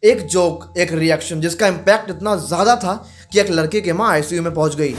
एक जोक, एक रिएक्शन जिसका इम्पैक्ट इतना ज्यादा था कि एक लड़की की मां आईसीयू में पहुंच गई।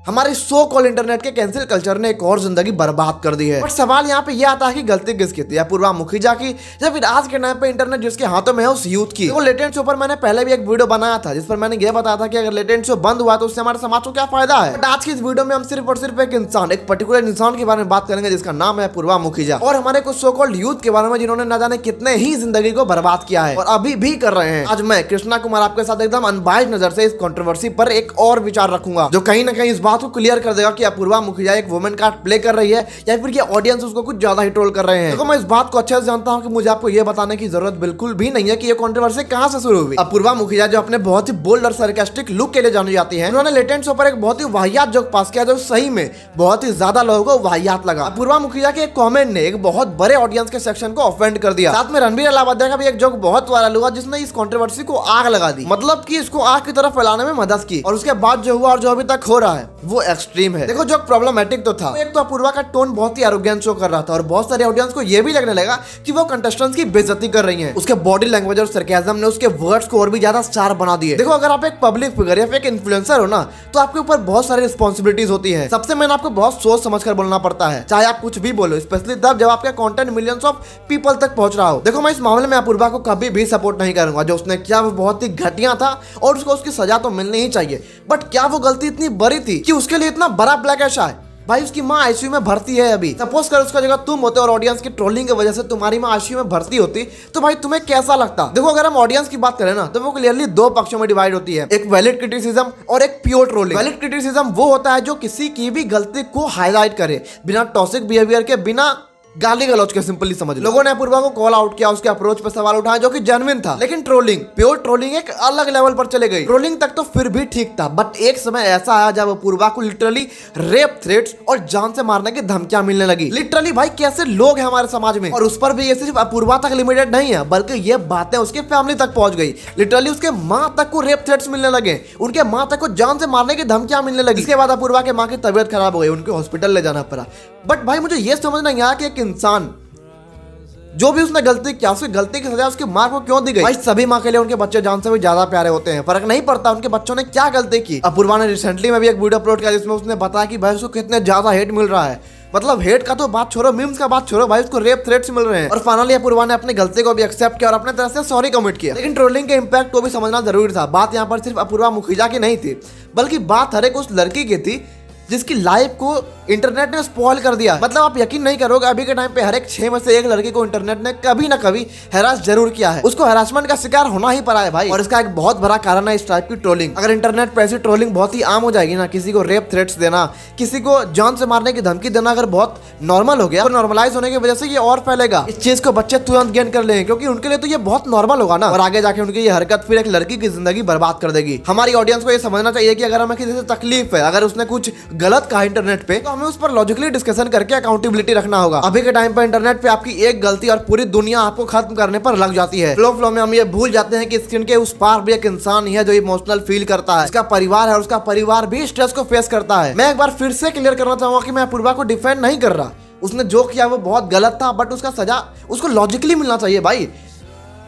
हमारे सो कॉल इंटरनेट के कैंसिल कल्चर ने एक और जिंदगी बर्बाद कर दी है। बट सवाल यहाँ पे यह आता है कि गलती किसकी थी, या अपूर्वा मुखिजा की, या फिर आज के टाइम पे इंटरनेट जिसके हाथों में है उस यूथ की। तो लेटेंट शो पर मैंने पहले भी एक वीडियो बनाया था जिस पर मैंने ये बताया था कि अगर लेटेंट शो बंद हुआ तो उससे हमारे समाज को क्या फायदा है। बट आज की इस वीडियो में हम सिर्फ और सिर्फ एक इंसान, एक पर्टिकुलर इंसान के बारे में बात करेंगे जिसका नाम है अपूर्वा मुखिजा, और हमारे कुछ सो कॉल्ड यूथ के बारे में जिन्होंने न जाने कितने ही जिंदगी को बर्बाद किया है और अभी भी कर रहे हैं। आज मैं कृष्णा कुमार आपके साथ एकदम अनबाइज्ड नजर से इस कंट्रोवर्सी पर एक और विचार रखूंगा जो कहीं ना कहीं इस बात को क्लियर कर देगा कि अपूर्वा मुखिजा एक वुमेन कार्ड प्ले कर रही है या फिर ये ऑडियंस उसको कुछ ज्यादा ही ट्रोल कर रहे हैं। तो मैं इस बात को अच्छे से जानता हूं कि मुझे आपको ये बताने की जरूरत बिल्कुल भी नहीं है कि ये कंट्रोवर्सी कहां से शुरू हुई। अपूर्वा मुखिजा जो अपने बहुत ही बोल्ड और सरकास्टिक लुक के लिए जानी जाती है, उन्होंने लेटेंट शो पर एक बहुत ही वाहियात जोक पास किया जो सही में बहुत ही ज्यादा लोगों को वाहियात लगा। अपूर्वा मुखिजा के एक कॉमेंट ने एक बहुत बड़े ऑडियंस के सेक्शन को ऑफेंड कर दिया। साथ में रणबीर अलाहाबादिया का भी एक जोक बहुत वायरल हुआ जिसने इस कंट्रोवर्सी को आग लगा दी, मतलब कि इसको आग की तरफ फैलाने में मदद की। और उसके बाद जो हुआ और जो अभी तक हो रहा है वो एक्सट्रीम है। देखो, जो प्रॉब्लमैटिक तो था, एक तो अपूर्वा का टोन बहुत ही एरोगेंट शो कर रहा था और बहुत सारे ऑडियंस को यह भी लगने लगा कि वो कंटेस्टेंट्स की बेइज्जती कर रही हैं। उसके बॉडी लैंग्वेज और सरकाज़म ने उसके वर्ड्स को और भी ज्यादा स्टार बना दिए। देखो, अगर आप एक पब्लिक फिगर या फिर एक इन्फ्लुएंसर हो ना, तो आपके ऊपर बहुत सारी रिस्पॉन्सिबिलिटीज होती है। सबसे मेन आपको बहुत सोच समझ कर बोलना पड़ता है, चाहे आप कुछ भी बोलो, स्पेशली तब जब आपका कंटेंट मिलियंस ऑफ पीपल तक पहुंच रहा हो। देखो, मैं इस मामले में अपूर्वा को कभी भी सपोर्ट नहीं करूंगा। जो उसने किया वो बहुत ही घटिया था और उसको उसकी सजा तो मिलनी ही चाहिए। बट क्या वो गलती इतनी बड़ी थी कि उसके लिए इतना बड़ा ब्लैकआउट आए? भाई, उसकी माँ आईसीयू में भर्ती है अभी। सपोज कर उसका जगह तुम होते और ऑडियंस की ट्रोलिंग की वजह से तुम्हारी माँ आईसीयू में भर्ती होती, तो भाई तुम्हें कैसा लगता? देखो, अगर हम ऑडियंस की बात करें ना, तो वो क्लियरली दो पक्षों में डिवाइड होती है, एक वैलिड क्रिटिसिज्म और एक प्योर ट्रोलिंग। वैलिड क्रिटिसिज्म वो होता है जो किसी की भी गलती को हाईलाइट करे बिना टॉक्सिक बिहेवियर के, बिना गाली गलौज के। सिंपली समझ लो, लोगों ने अपूर्वा को कॉल आउट किया, उसके अप्रोच पे सवाल उठाया जो कि जेन्युइन था। लेकिन ट्रोलिंग, प्योर ट्रोलिंग एक अलग लेवल पर चले गई। ट्रोलिंग तक तो फिर भी ठीक था, बट एक समय ऐसा आया जब अपूर्वा को लिटरली रेप थ्रेट्स और जान से मारने की धमकियां मिलने लगी। लिटरली भाई, कैसे लोग हैं हमारे समाज में। और उस पर भी ये सिर्फ अपूर्वा तक लिमिटेड नहीं है, बल्कि ये बातें उसके फैमिली तक पहुंच गई। लिटरली उसके माँ तक को रेप थ्रेट्स मिलने लगे, उनके माँ तक को जान से मारने की धमकियां मिलने लगी। इसके बाद अपूर्वा के माँ की तबियत खराब हो गई, उनको हॉस्पिटल ले जाना पड़ा। बट भाई, मुझे ये समझ नहीं आया कि एक इंसान जो भी उसने गलती किया, उसकी गलती की सजा उसकी माँ को क्यों दी गई? भाई, सभी माँ के लिए उनके बच्चे जान से भी ज्यादा प्यारे होते हैं, फर्क नहीं पड़ता उनके बच्चों ने क्या गलती की। अपूर्वा ने रिसेंटली में भी एक वीडियो अपलोड किया जिसमें उसने बताया कि भाई उसको कितने ज्यादा हेट मिल रहा है। मतलब हेट का तो बात छोड़ो, मीम्स का बात छोड़ो, भाई उसको रेप थ्रेट्स मिल रहे हैं। और फाइनली अपूर्वा ने अपनी गलती को भी एक्सेप्ट किया और अपने तरह से सॉरी कमिट किया। लेकिन ट्रोलिंग के इंपैक्ट को भी समझना जरूरी था। बात यहाँ पर सिर्फ अपूर्वा मुखिजा की नहीं थी, बल्कि बात हर एक उस लड़की की थी जिसकी लाइफ को इंटरनेट ने स्पॉइल कर दिया। मतलब आप यकीन नहीं करोगे, अभी के टाइम पे हर एक 6 में से एक लड़की को इंटरनेट ने कभी ना कभी हैरास जरूर किया है। उसको हैरासमेंट का शिकार होना ही पड़ा है भाई, और इसका एक बहुत बड़ा कारण है इस टाइप की ट्रोलिंग। अगर इंटरनेट पे ऐसी ट्रोलिंग बहुत ही आम हो जाएगी ना, किसी को रेप थ्रेट्स देना, किसी को जान से मारने की धमकी देना अगर बहुत नॉर्मल हो गया, तो नॉर्मलाइज होने की वजह से ये और फैलेगा। इस चीज को बच्चे तुरंत गेन कर लेंगे क्योंकि उनके लिए तो ये बहुत नॉर्मल होगा ना, और आगे जाके उनकी ये हरकत फिर एक लड़की की जिंदगी बर्बाद कर देगी। हमारी ऑडियंस को ये समझना चाहिए कि अगर हमें किसी से तकलीफ है, अगर उसने कुछ गलत कहा इंटरनेट पे, तो हमें उस पर लॉजिकली डिस्कशन करके अकाउंटेबिलिटी रखना होगा। अभी के टाइम पे इंटरनेट पे आपकी एक गलती और पूरी दुनिया आपको खत्म करने पर लग जाती है। फ्लो में हम ये भूल जाते हैं कि स्क्रीन के उस पार भी एक इंसान ही है जो इमोशनल फील करता है, उसका परिवार है और उसका परिवार भी स्ट्रेस को फेस करता है। मैं एक बार फिर से क्लियर करना चाहूंगा कि मैं अपूर्वा को डिफेंड नहीं कर रहा। उसने जो किया वो बहुत गलत था, बट उसका सजा उसको लॉजिकली मिलना चाहिए भाई।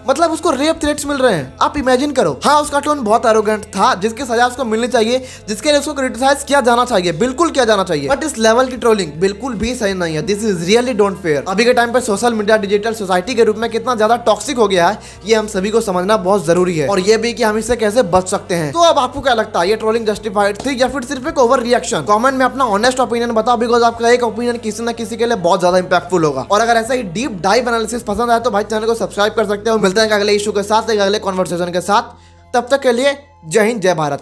मतलब उसको रेप थ्रेट्स मिल रहे हैं, आप इमेजिन करो। हाँ, उसका टोन बहुत एरोगेंट था, जिसकी सजा उसको मिलनी चाहिए, जिसके लिए उसको क्रिटिसाइज किया जाना चाहिए, बिल्कुल किया जाना चाहिए। बट इस लेवल की ट्रोलिंग बिल्कुल भी सही नहीं है। This is really don't fair. अभी के टाइम पे सोशल मीडिया डिजिटल सोसाइटी के रूप में कितना ज्यादा टॉक्सिक हो गया है, ये हम सभी को समझना बहुत जरूरी है, और ये भी कि हम इससे कैसे बच सकते हैं। तो अब आपको क्या लगता है, ये ट्रोलिंग जस्टिफाइड थी या फिर सिर्फ एक ओवर रिएक्शन? कमेंट में अपना ऑनेस्ट ओपिनियन बताओ, बिकॉज आपका एक ओपिनियन किसी न किसी के लिए बहुत ज्यादा इंपैक्टफुल होगा। और अगर ऐसा ही डीप डाइव एनालिसिस पसंद आए तो भाई चैनल को सब्सक्राइब कर सकते हो। मिलते हैं अगले इशू के साथ, एक अगले कॉन्वर्सेशन के साथ। तब तक के लिए जय हिंद, जय भारत।